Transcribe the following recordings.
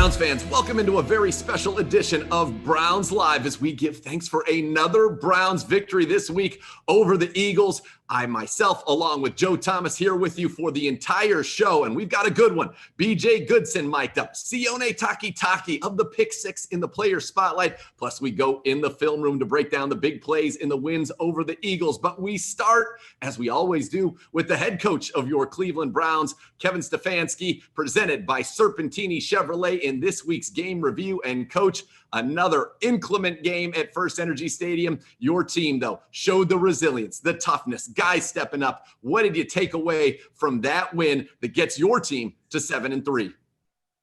Browns fans, welcome into a very special edition of Browns Live as we give thanks for another Browns victory this week over the Eagles. I myself, along with Joe Thomas, here with you for the entire show, and we've got a good one. BJ Goodson mic'd up, Sione Takitaki of the Pick Six in the player spotlight, plus we go in the film room to break down the big plays in the wins over the Eagles. But we start, as we always do, with the head coach of your Cleveland Browns, Kevin Stefanski, presented by Serpentini Chevrolet in this week's game review. And coach, another inclement game at FirstEnergy Stadium. Your team, though, showed the resilience, the toughness, guys stepping up. What did you take away from that win that gets your team to 7-3?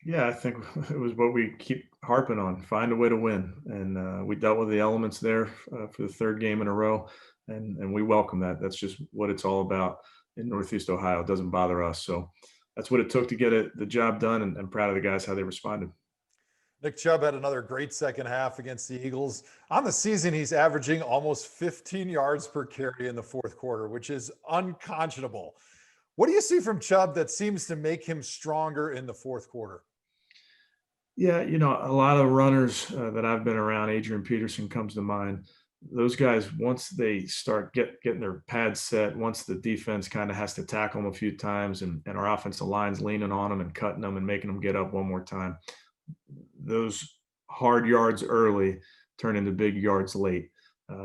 Yeah, I think it was what we keep harping on, find a way to win. And we dealt with the elements there for the third game in a row, and we welcome that. That's just what it's all about in Northeast Ohio. It doesn't bother us. So that's what it took to get the job done, and proud of the guys, how they responded. Nick Chubb had another great second half against the Eagles. On the season, he's averaging almost 15 yards per carry in the fourth quarter, which is unconscionable. What do you see from Chubb that seems to make him stronger in the fourth quarter? Yeah, a lot of runners that I've been around, Adrian Peterson comes to mind. Those guys, once they start getting their pads set, once the defense kind of has to tackle them a few times and our offensive line's leaning on them and cutting them and making them get up one more time, those hard yards early turn into big yards late.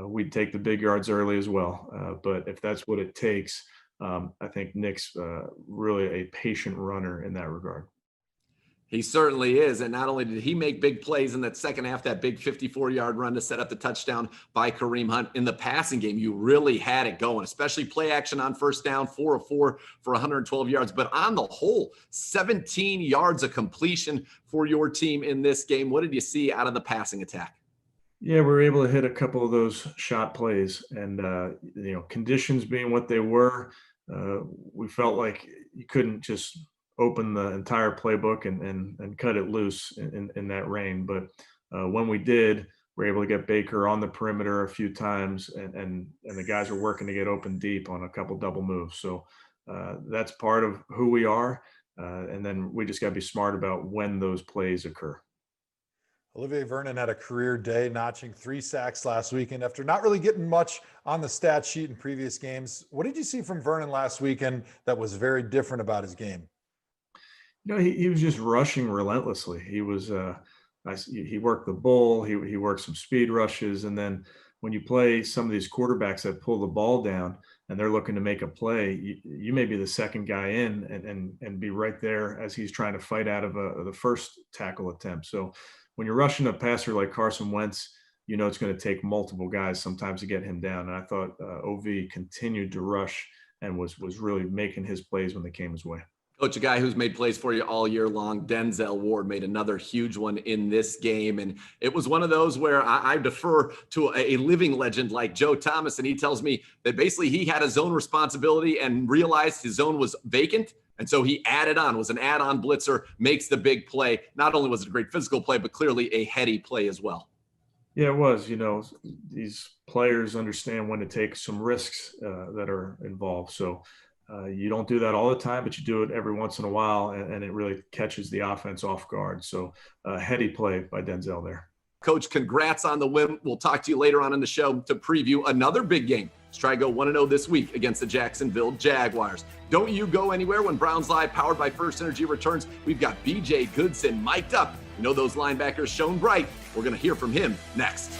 We'd take the big yards early as well. But if that's what it takes, I think Nick's really a patient runner in that regard. He certainly is. And not only did he make big plays in that second half, that big 54-yard run to set up the touchdown by Kareem Hunt. In the passing game, you really had it going, especially play action on first down, 4 of 4 for 112 yards. But on the whole, 17 yards of completion for your team in this game. What did you see out of the passing attack? Yeah, we were able to hit a couple of those shot plays. And, conditions being what they were, we felt like you couldn't just open the entire playbook and cut it loose in that rain. But when we did, we were able to get Baker on the perimeter a few times, and the guys are working to get open deep on a couple double moves. So that's part of who we are. And then we just got to be smart about when those plays occur. Olivier Vernon had a career day, notching 3 sacks last weekend after not really getting much on the stat sheet in previous games. What did you see from Vernon last weekend that was very different about his game? He was just rushing relentlessly. He was he worked the bull. He worked some speed rushes, and then when you play some of these quarterbacks that pull the ball down and they're looking to make a play, you may be the second guy in and be right there as he's trying to fight out of the first tackle attempt. So when you're rushing a passer like Carson Wentz, it's going to take multiple guys sometimes to get him down. And I thought OV continued to rush and was really making his plays when they came his way. Coach, a guy who's made plays for you all year long, Denzel Ward, made another huge one in this game. And it was one of those where I defer to a living legend like Joe Thomas, and he tells me that basically he had a zone responsibility and realized his zone was vacant. And so he added on, was an add-on blitzer, makes the big play. Not only was it a great physical play, but clearly a heady play as well. Yeah, it was. These players understand when to take some risks that are involved. So you don't do that all the time, but you do it every once in a while, and it really catches the offense off guard. So heady play by Denzel there. Coach, congrats on the win. We'll talk to you later on in the show to preview another big game. Let's try to go 1-0 this week against the Jacksonville Jaguars. Don't you go anywhere when Browns Live, powered by FirstEnergy, returns. We've got BJ Goodson mic'd up. Those linebackers shone bright. We're going to hear from him next.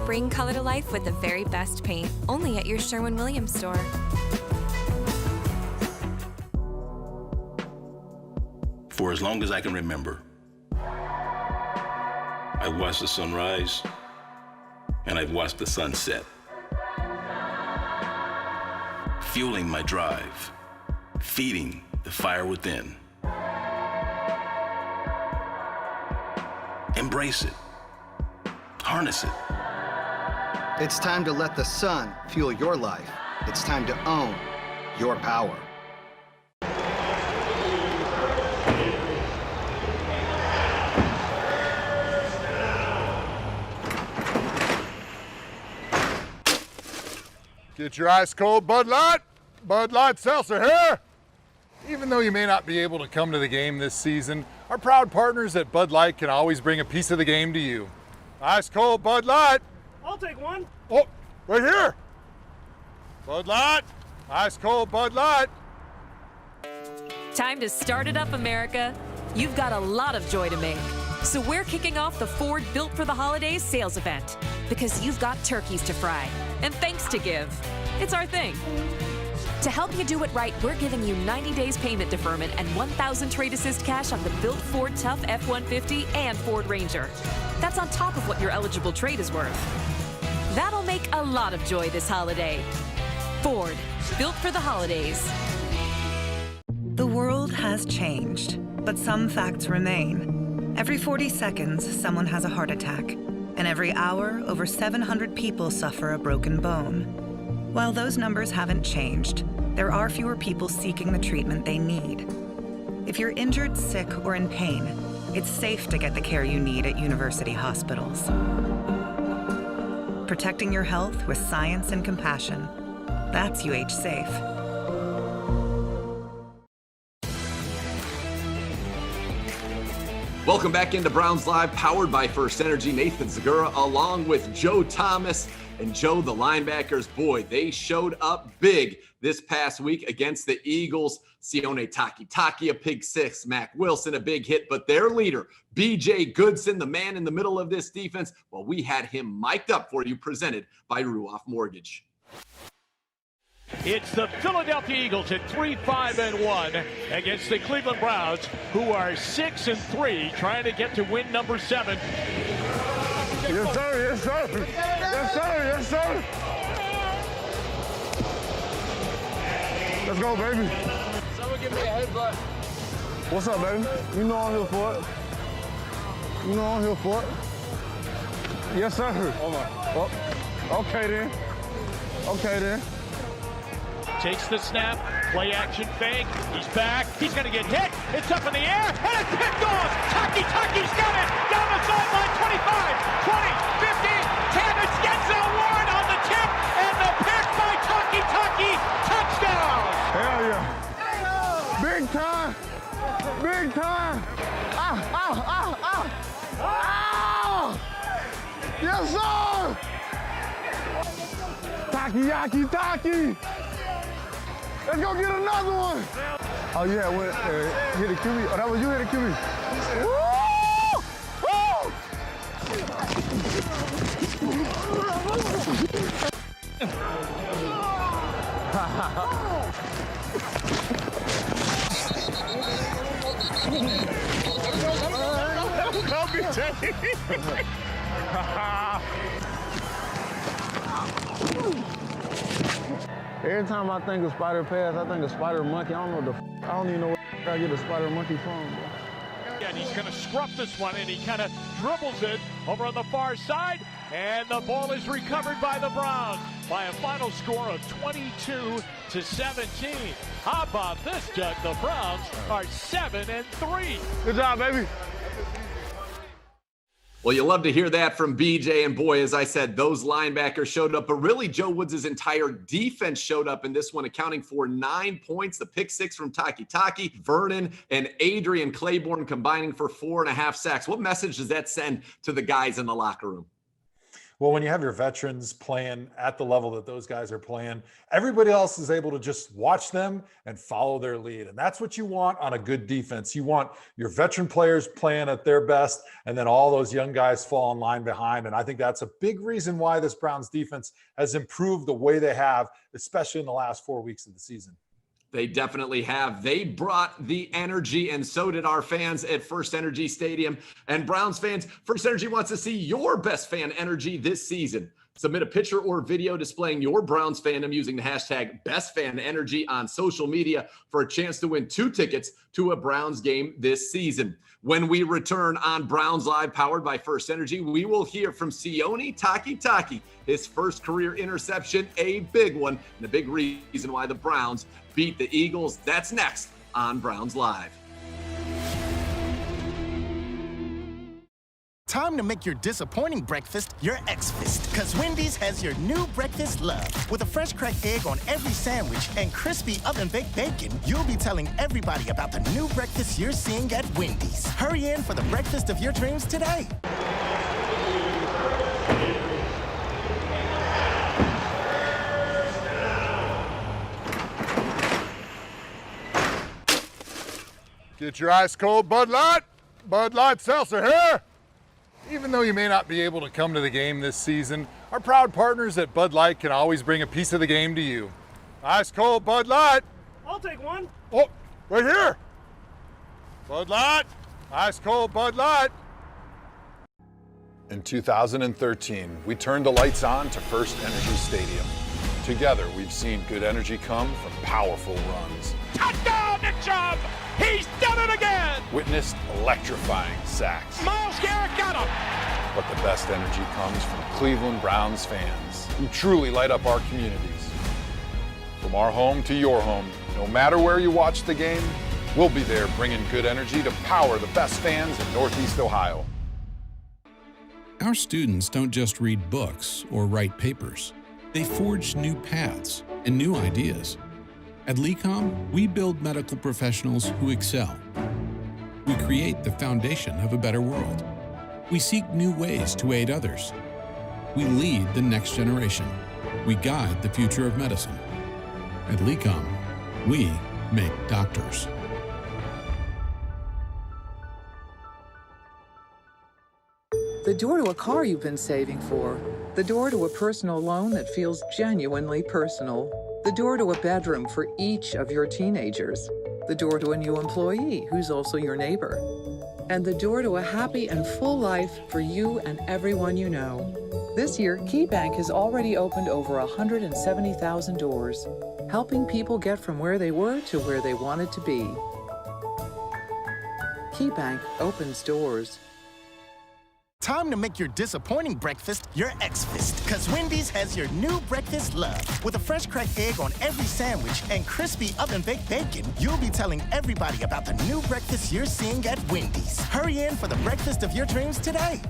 Bring color to life with the very best paint, only at your Sherwin-Williams store. For as long as I can remember, I've watched the sunrise and I've watched the sunset, fueling my drive, feeding the fire within. Embrace it. harness it. It's time to let the sun fuel your life. It's time to own your power. Get your ice cold Bud Light. Bud Light Seltzer here. Even though you may not be able to come to the game this season, our proud partners at Bud Light can always bring a piece of the game to you. Ice cold Bud Light. I'll take one. Oh, right here. Bud Light. Ice cold Bud Light. Time to start it up, America. You've got a lot of joy to make. So we're kicking off the Ford Built for the Holidays sales event because you've got turkeys to fry and thanks to give. It's our thing. To help you do it right, we're giving you 90 days payment deferment and 1,000 trade assist cash on the built Ford Tough F-150 and Ford Ranger. That's on top of what your eligible trade is worth. That'll make a lot of joy this holiday. Ford, built for the holidays. The world has changed, but some facts remain. Every 40 seconds, someone has a heart attack, and every hour, over 700 people suffer a broken bone. While those numbers haven't changed, there are fewer people seeking the treatment they need. If you're injured, sick, or in pain, it's safe to get the care you need at university hospitals. Protecting your health with science and compassion. That's UH Safe. Welcome back into Browns Live, powered by FirstEnergy. Nathan Zegura along with Joe Thomas. And Joe, the linebackers, boy, they showed up big this past week against the Eagles. Sione Takitaki, a pick six. Mac Wilson, a big hit. But their leader, BJ Goodson, the man in the middle of this defense, well, we had him mic'd up for you, presented by Ruoff Mortgage. It's the Philadelphia Eagles at 3-5-1 against the Cleveland Browns, who are 6-3, trying to get to win number 7. Yes, sir. Yes, sir. Yes, sir. Yes, sir. Let's go, baby. Someone give me a headbutt. What's up, baby? You know I'm here for it. You know I'm here for it. Yes, sir. Oh, okay, then. Okay, then. Takes the snap, play action fake, he's back, he's gonna get hit, it's up in the air, and it's picked off! Takitaki's got it! Down the sideline, 25, 20, 15, 10, it's Genzo Ward on the tip, and the pick by Takitaki, touchdown! Hell yeah. Big time! Big time! Ah! Yes, sir! Taki! Let's go get another one. Oh, yeah, hit a QB. Oh, that was you hit a QB. Woo! Woo! Don't be taking. Every time I think of spider pass, I think of spider monkey. I don't even know where I get a spider monkey from. Yeah, and he's going to scruff this one, and he kind of dribbles it over on the far side, and the ball is recovered by the Browns by a final score of 22-17. How about this, Doug? The Browns are 7-3. Good job, baby. Well, you love to hear that from BJ. And boy, as I said, those linebackers showed up. But really, Joe Woods' entire defense showed up in this one, accounting for 9 points. The pick six from Takitaki, Vernon, and Adrian Claiborne combining for 4.5 sacks. What message does that send to the guys in the locker room? Well, when you have your veterans playing at the level that those guys are playing, everybody else is able to just watch them and follow their lead. And that's what you want on a good defense. You want your veteran players playing at their best, and then all those young guys fall in line behind. And I think that's a big reason why this Browns defense has improved the way they have, especially in the last 4 weeks of the season. They definitely have. They brought the energy, and so did our fans at FirstEnergy Stadium. And Browns fans, FirstEnergy wants to see your best fan energy this season. Submit a picture or video displaying your Browns fandom using the hashtag BestFanEnergy on social media for a chance to win 2 tickets to a Browns game this season. When we return on Browns Live, powered by FirstEnergy, we will hear from Sione Takitaki, his first career interception, a big one, and a big reason why the Browns beat the Eagles. That's next on Browns Live. Time to make your disappointing breakfast your X-Fist, because Wendy's has your new breakfast love. With a fresh cracked egg on every sandwich and crispy oven-baked bacon, you'll be telling everybody about the new breakfast you're seeing at Wendy's. Hurry in for the breakfast of your dreams today. Get your ice cold Bud Light. Bud Light Seltzer here. Even though you may not be able to come to the game this season, our proud partners at Bud Light can always bring a piece of the game to you. Ice cold Bud Light. I'll take one. Oh, right here. Bud Light. Ice cold Bud Light. In 2013, we turned the lights on to FirstEnergy Stadium. Together, we've seen good energy come from powerful runs. Touchdown, Nick Chubb! He's done it again! Witnessed electrifying sacks. Miles Garrett got him! But the best energy comes from Cleveland Browns fans who truly light up our communities. From our home to your home, no matter where you watch the game, we'll be there bringing good energy to power the best fans in Northeast Ohio. Our students don't just read books or write papers. They forge new paths and new ideas. At LECOM, we build medical professionals who excel. We create the foundation of a better world. We seek new ways to aid others. We lead the next generation. We guide the future of medicine. At LECOM, we make doctors. The door to a car you've been saving for. The door to a personal loan that feels genuinely personal. The door to a bedroom for each of your teenagers. The door to a new employee who's also your neighbor. And the door to a happy and full life for you and everyone you know. This year, KeyBank has already opened over 170,000 doors, helping people get from where they were to where they wanted to be. KeyBank opens doors. Time to make your disappointing breakfast your X-Fist, because Wendy's has your new breakfast love. With a fresh cracked egg on every sandwich and crispy oven-baked bacon, you'll be telling everybody about the new breakfast you're seeing at Wendy's. Hurry in for the breakfast of your dreams today.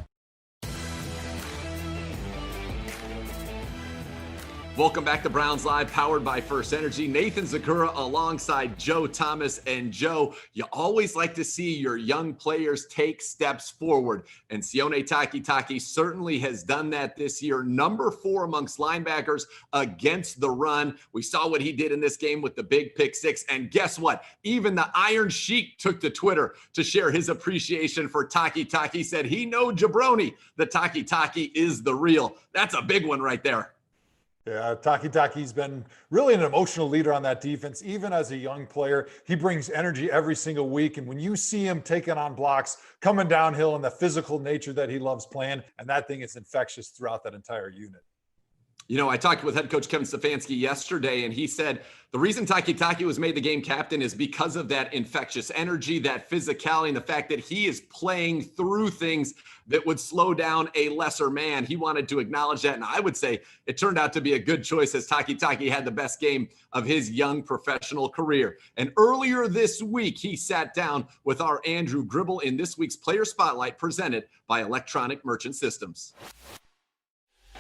Welcome back to Browns Live, powered by FirstEnergy. Nathan Zegura alongside Joe Thomas. And Joe, you always like to see your young players take steps forward. And Sione Takitaki certainly has done that this year. Number 4 amongst linebackers against the run. We saw what he did in this game with the big pick 6. And guess what? Even the Iron Sheik took to Twitter to share his appreciation for Takitaki. Said he know jabroni. The Takitaki is the real. That's a big one right there. Yeah, Takitaki's been really an emotional leader on that defense. Even as a young player, he brings energy every single week. And when you see him taking on blocks, coming downhill, and the physical nature that he loves playing, and that thing is infectious throughout that entire unit. You know, I talked with head coach Kevin Stefanski yesterday, and he said the reason Takitaki was made the game captain is because of that infectious energy, that physicality, and the fact that he is playing through things that would slow down a lesser man. He wanted to acknowledge that, and I would say it turned out to be a good choice as Takitaki had the best game of his young professional career. And earlier this week, he sat down with our Andrew Gribble in this week's Player Spotlight presented by Electronic Merchant Systems.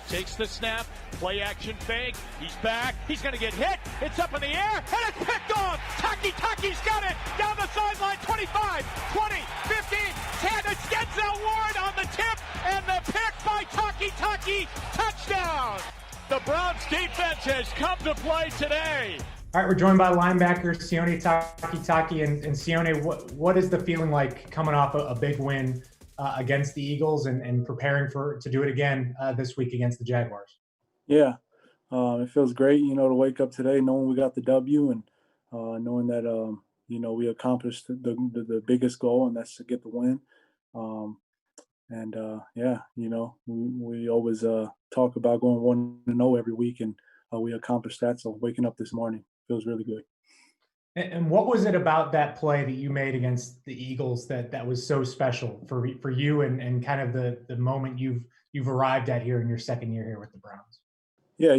Takes the snap, play action fake. He's back. He's going to get hit. It's up in the air, and it's picked off. Takitaki's got it down the sideline. 25, 20, 15, 10. It's Denzel Ward on the tip, and the pick by Takitaki. Touchdown. The Browns defense has come to play today. All right, we're joined by linebacker Sione Takitaki. And Sione, what is the feeling like coming off a big win against the Eagles and preparing to do it again this week against the Jaguars? Yeah, it feels great, to wake up today knowing we got the W and knowing that, we accomplished the biggest goal, and that's to get the win. And yeah, we always talk about going 1-0 every week, and we accomplished that. So waking up this morning feels really good. And what was it about that play that you made against the Eagles that was so special for you and kind of the moment you've arrived at here in your second year here with the Browns? Yeah,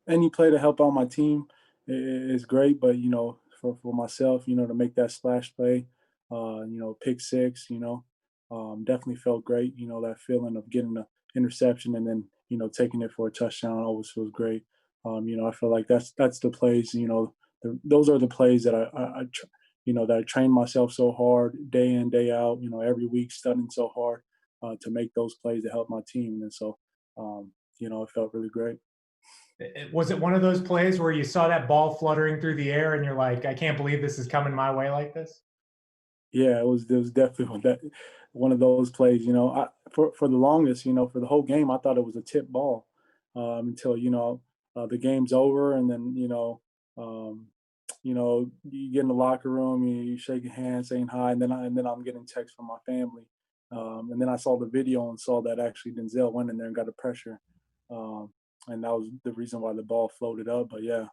any play to help out my team is great, but for myself, to make that splash play, pick six, definitely felt great. That feeling of getting the interception and then taking it for a touchdown always feels great. I feel like that's the plays. Those are the plays that that I train myself so hard day in, day out. Every week studying so hard to make those plays to help my team, and so it felt really great. Was it one of those plays where you saw that ball fluttering through the air and you're like, I can't believe this is coming my way like this? Yeah, it was definitely one of those plays. For the longest, for the whole game, I thought it was a tip ball until the game's over, and then you get in the locker room, you shaking hands, saying hi, and then I'm getting texts from my family, and then I saw the video and saw that actually Denzel went in there and got a pressure, and that was the reason why the ball floated up. But yeah.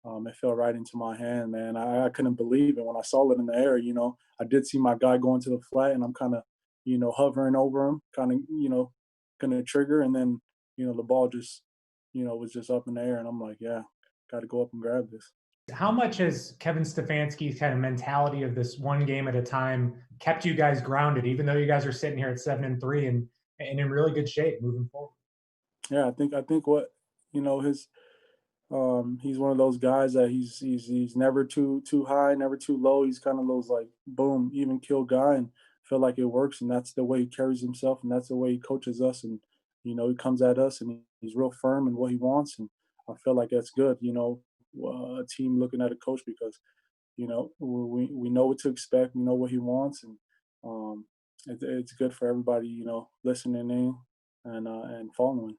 It fell right into my hand, man. I couldn't believe it when I saw it in the air. I did see my guy going to the flat, and I'm kind of, hovering over him, kind of, going to trigger, and then, the ball just, was just up in the air, and I'm like, yeah, got to go up and grab this. How much has Kevin Stefanski's kind of mentality of this one game at a time kept you guys grounded, even though you guys are sitting here at 7-3 and in really good shape moving forward? Yeah, I think what his. He's one of those guys that he's never too high, never too low. He's kind of those like boom, even kill guy, and feel like it works. And that's the way he carries himself, and that's the way he coaches us. And he comes at us, and he's real firm in what he wants. And I feel like that's good. A team looking at a coach because we know what to expect. We know what he wants, and it's good for everybody. Listening in and following.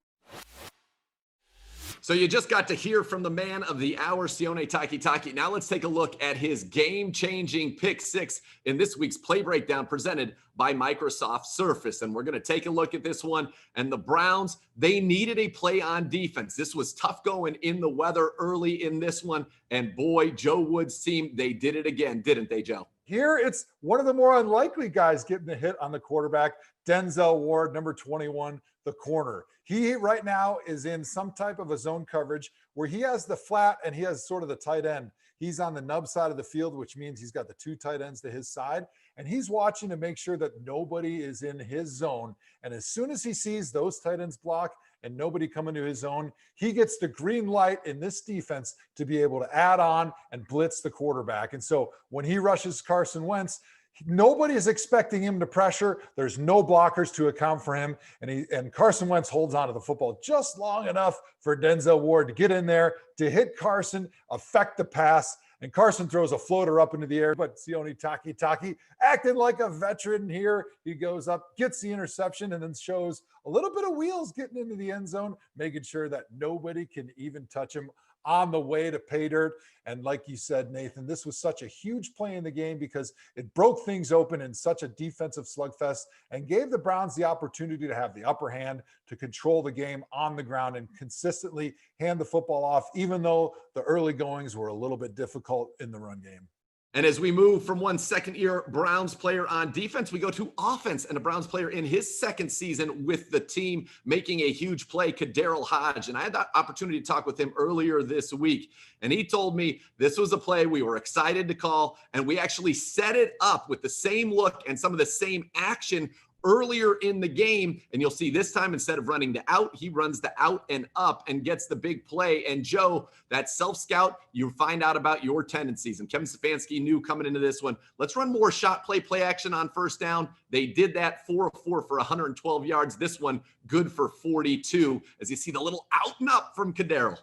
So you just got to hear from the man of the hour, Sione Takitaki. Now let's take a look at his game-changing pick six in this week's play breakdown presented by Microsoft Surface. And we're going to take a look at this one. And the Browns, they needed a play on defense. This was tough going in the weather early in this one. And boy, Joe Wood's team, they did it again, didn't they, Joe? Here, it's one of the more unlikely guys getting the hit on the quarterback, Denzel Ward, number 21, the corner. He right now is in some type of a zone coverage where he has the flat and he has sort of the tight end. He's on the nub side of the field, which means he's got the two tight ends to his side, and he's watching to make sure that nobody is in his zone. And as soon as he sees those tight ends block and nobody coming to his zone, he gets the green light in this defense to be able to add on and blitz the quarterback. And so when he rushes Carson Wentz, nobody is expecting him to pressure. There's no blockers to account for him. And Carson Wentz holds on to the football just long enough for Denzel Ward to get in there, to hit Carson, affect the pass. And Carson throws a floater up into the air, but Sione Takitaki acting like a veteran here. He goes up, gets the interception, and then shows a little bit of wheels getting into the end zone, making sure that nobody can even touch him on the way to pay dirt. And like you said, Nathan, this was such a huge play in the game because it broke things open in such a defensive slugfest and gave the Browns the opportunity to have the upper hand, to control the game on the ground and consistently hand the football off, even though the early goings were a little bit difficult in the run game. And as we move from one second-year Browns player on defense, we go to offense and a Browns player in his second season with the team making a huge play, Kaderil Hodge. And I had that opportunity to talk with him earlier this week. And he told me this was a play we were excited to call, and we actually set it up with the same look and some of the same action earlier in the game. And you'll see this time, instead of running the out, he runs the out and up and gets the big play. And Joe, that self-scout, you find out about your tendencies. And Kevin Stefanski knew coming into this one, let's run more shot play action on first down. They did that 4-4 for 112 yards. This one good for 42, as you see the little out and up from Kaderil.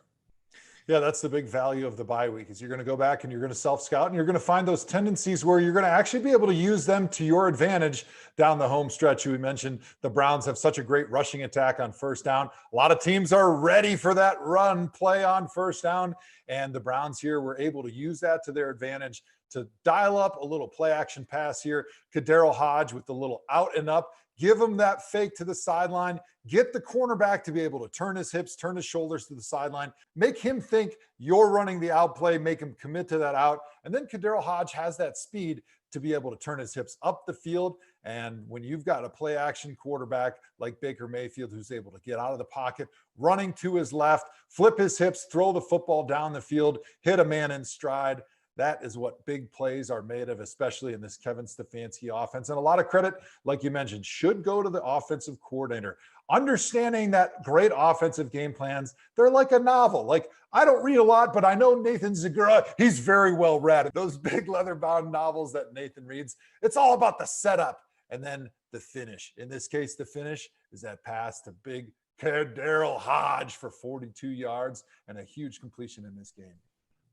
Yeah, that's the big value of the bye week, is you're going to go back and you're going to self-scout and you're going to find those tendencies where you're going to actually be able to use them to your advantage down the home stretch. We mentioned the Browns have such a great rushing attack on first down. A lot of teams are ready for that run play on first down, and the Browns here were able to use that to their advantage to dial up a little play action pass here. Kaderil Hodge with the little out and up give him that fake to the sideline, get the cornerback to be able to turn his hips, turn his shoulders to the sideline, make him think you're running the out play, make him commit to that out. And then Kadarius Hodge has that speed to be able to turn his hips up the field. And when you've got a play action quarterback like Baker Mayfield, who's able to get out of the pocket, running to his left, flip his hips, throw the football down the field, hit a man in stride, that is what big plays are made of, especially in this Kevin Stefanski offense. And a lot of credit, like you mentioned, should go to the offensive coordinator. Understanding that great offensive game plans, they're like a novel. Like, I don't read a lot, but I know Nathan Zegura, he's very well read. Those big leather-bound novels that Nathan reads, it's all about the setup and then the finish. In this case, the finish is that pass to big Kadarius Hodge for 42 yards and a huge completion in this game.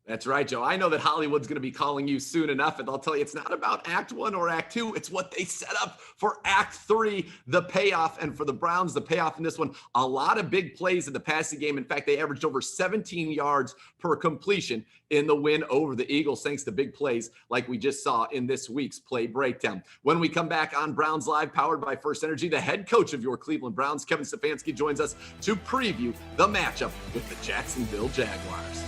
That's right, Joe. I know that Hollywood's going to be calling you soon enough, and I'll tell you it's not about Act 1 or Act 2. It's what they set up for Act 3, the payoff. And for the Browns, the payoff in this one, a lot of big plays in the passing game. In fact, they averaged over 17 yards per completion in the win over the Eagles, thanks to big plays like we just saw in this week's play breakdown. When we come back on Browns Live, powered by FirstEnergy, the head coach of your Cleveland Browns, Kevin Stefanski, joins us to preview the matchup with the Jacksonville Jaguars.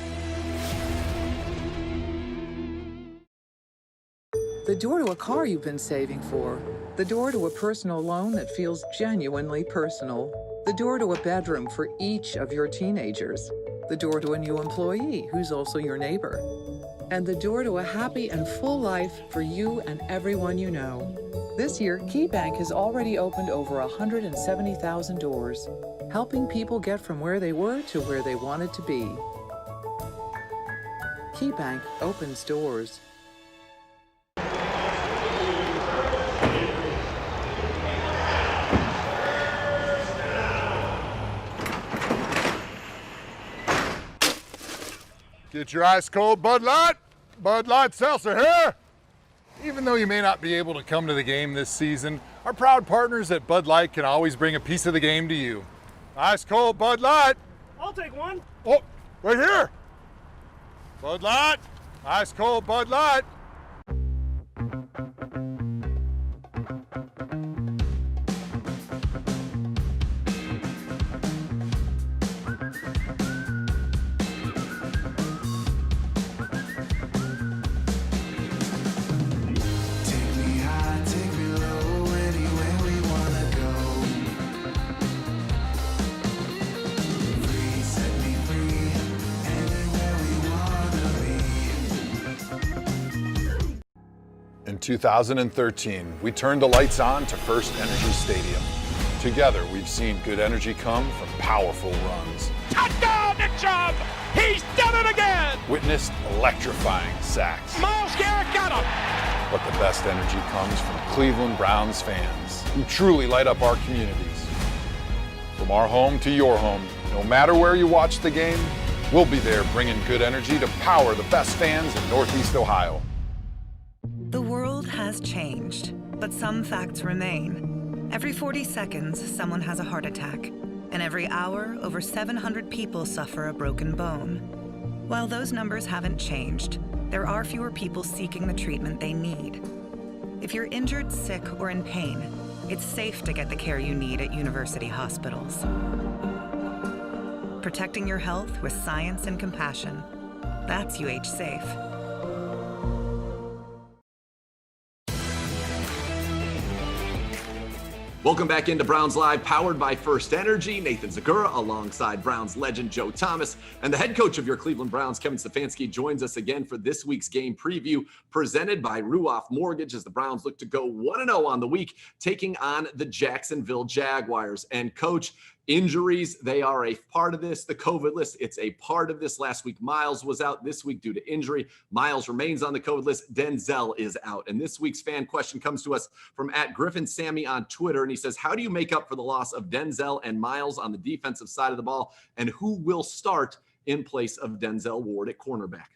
The door to a car you've been saving for. The door to a personal loan that feels genuinely personal. The door to a bedroom for each of your teenagers. The door to a new employee who's also your neighbor. And the door to a happy and full life for you and everyone you know. This year, KeyBank has already opened over 170,000 doors, helping people get from where they were to where they wanted to be. KeyBank opens doors. Get your ice cold Bud Light. Bud Light Seltzer here. Even though you may not be able to come to the game this season, our proud partners at Bud Light can always bring a piece of the game to you. Ice cold Bud Light. I'll take one. Oh, right here. Bud Light. Ice cold Bud Light. In 2013, we turned the lights on to FirstEnergy Stadium. Together, we've seen good energy come from powerful runs. Touchdown, Nick Chubb! He's done it again! Witnessed electrifying sacks. Myles Garrett got him! But the best energy comes from Cleveland Browns fans who truly light up our communities. From our home to your home, no matter where you watch the game, we'll be there bringing good energy to power the best fans in Northeast Ohio. The world has changed, but some facts remain. Every 40 seconds, someone has a heart attack, and every hour, over 700 people suffer a broken bone. While those numbers haven't changed, there are fewer people seeking the treatment they need. If you're injured, sick, or in pain, it's safe to get the care you need at university hospitals. Protecting your health with science and compassion. That's UH Safe. Welcome back into Browns Live, powered by FirstEnergy. Nathan Zegura, alongside Browns legend Joe Thomas, and the head coach of your Cleveland Browns, Kevin Stefanski, joins us again for this week's game preview, presented by Ruoff Mortgage, as the Browns look to go 1-0 on the week, taking on the Jacksonville Jaguars. And Coach, injuries, they are a part of this. The COVID list, it's a part of this. Last week, Myles was out. This week, due to injury, Myles remains on the COVID list. Denzel is out. And this week's fan question comes to us from @GriffinSammy on Twitter. And he says, how do you make up for the loss of Denzel and Myles on the defensive side of the ball? And who will start in place of Denzel Ward at cornerback?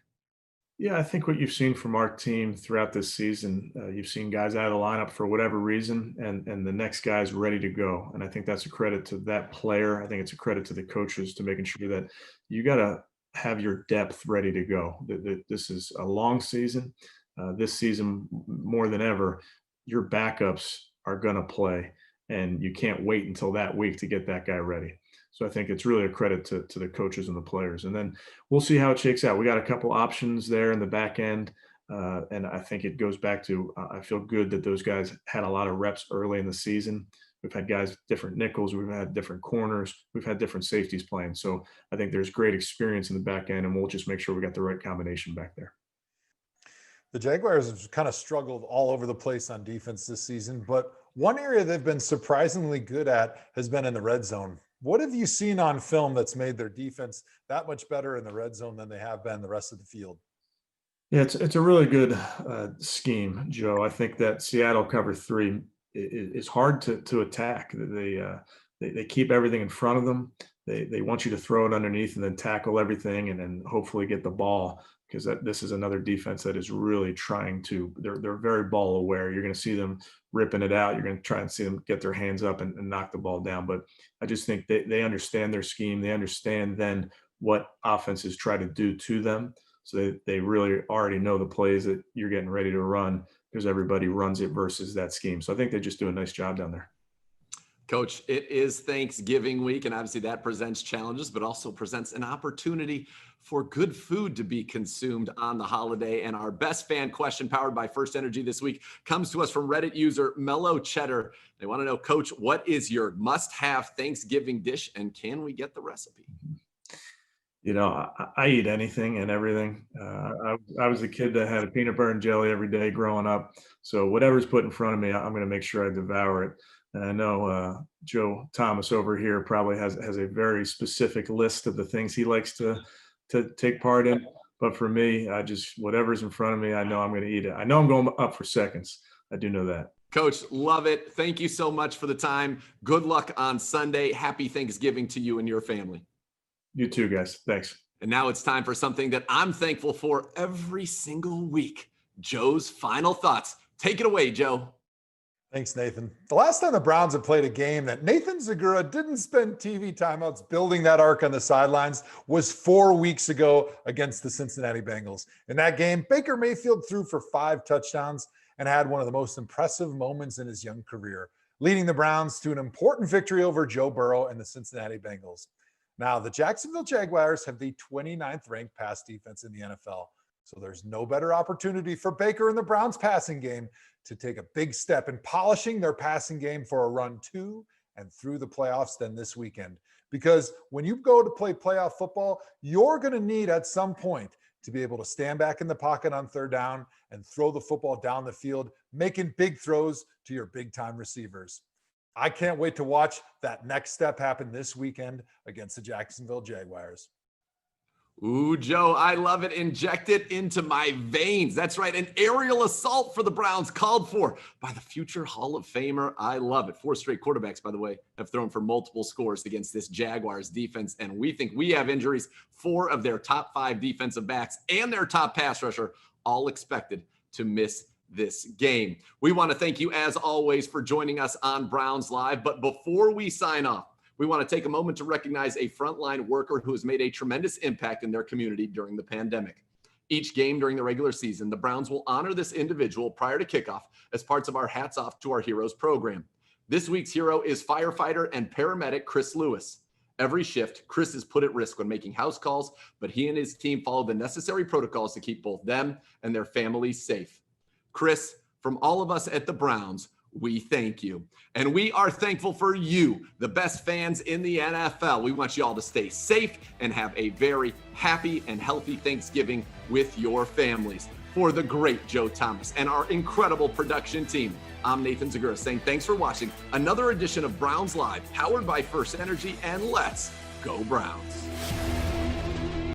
Yeah, I think what you've seen from our team throughout this season, you've seen guys out of the lineup for whatever reason, and the next guy's ready to go. And I think that's a credit to that player. I think it's a credit to the coaches to making sure that you got to have your depth ready to go. This is a long season. This season, more than ever, your backups are going to play. and you can't wait until that week to get that guy ready. So I think it's really a credit to the coaches and the players. And then we'll see how it shakes out. We got a couple options there in the back end. And I think it goes back to, I feel good that those guys had a lot of reps early in the season. We've had guys, different nickels, we've had different corners, we've had different safeties playing. So I think there's great experience in the back end, and we'll just make sure we got the right combination back there. The Jaguars have kind of struggled all over the place on defense this season, but one area they've been surprisingly good at has been in the red zone. What have you seen on film that's made their defense that much better in the red zone than they have been the rest of the field? Yeah, it's a really good scheme, Joe. I think that Seattle cover 3 is hard to attack. They keep everything in front of them. They want you to throw it underneath and then tackle everything and then hopefully get the ball, because this is another defense that is really trying to. They're very ball aware. You're going to see them ripping it out. You're going to try and see them get their hands up and knock the ball down. But I just think they understand their scheme. They understand then what offenses try to do to them. So they really already know the plays that you're getting ready to run, because everybody runs it versus that scheme. So I think they just do a nice job down there. Coach, it is Thanksgiving week, and obviously that presents challenges, but also presents an opportunity for good food to be consumed on the holiday. And our best fan question, powered by FirstEnergy this week, comes to us from Reddit user Mellow Cheddar. They want to know, Coach, what is your must-have Thanksgiving dish, and can we get the recipe? You know, I eat anything and everything. I was a kid that had a peanut butter and jelly every day growing up. So whatever's put in front of me, I'm going to make sure I devour it. And I know Joe Thomas over here probably has a very specific list of the things he likes to take part in. But for me, whatever's in front of me, I know I'm going to eat it. I know I'm going up for seconds. I do know that. Coach, love it. Thank you so much for the time. Good luck on Sunday. Happy Thanksgiving to you and your family. You too, guys. Thanks. And now it's time for something that I'm thankful for every single week. Joe's final thoughts. Take it away, Joe. Thanks, Nathan. The last time the Browns had played a game that Nathan Zegura didn't spend TV timeouts building that arc on the sidelines was 4 weeks ago against the Cincinnati Bengals. In that game, Baker Mayfield threw for 5 touchdowns and had one of the most impressive moments in his young career, leading the Browns to an important victory over Joe Burrow and the Cincinnati Bengals. Now, the Jacksonville Jaguars have the 29th ranked pass defense in the NFL. So there's no better opportunity for Baker and the Browns passing game to take a big step in polishing their passing game for a run to and through the playoffs than this weekend. Because when you go to play playoff football, you're going to need at some point to be able to stand back in the pocket on third down and throw the football down the field, making big throws to your big time receivers. I can't wait to watch that next step happen this weekend against the Jacksonville Jaguars. Ooh, Joe, I love it. Inject it into my veins. That's right. An aerial assault for the Browns called for by the future Hall of Famer. I love it. 4 straight quarterbacks, by the way, have thrown for multiple scores against this Jaguars defense. And we think we have injuries. 4 of their top 5 defensive backs and their top pass rusher all expected to miss this game. We want to thank you, as always, for joining us on Browns Live. But before we sign off, we want to take a moment to recognize a frontline worker who has made a tremendous impact in their community during the pandemic. Each game during the regular season, the Browns will honor this individual prior to kickoff as parts of our Hats Off to Our Heroes program. This week's hero is firefighter and paramedic Chris Lewis. Every shift, Chris is put at risk when making house calls, but he and his team follow the necessary protocols to keep both them and their families safe. Chris, from all of us at the Browns, we thank you. And we are thankful for you, the best fans in the NFL. We want you all to stay safe and have a very happy and healthy Thanksgiving with your families. For the great Joe Thomas and our incredible production team, I'm Nathan Zegura saying thanks for watching another edition of Browns Live, powered by FirstEnergy, and let's go Browns.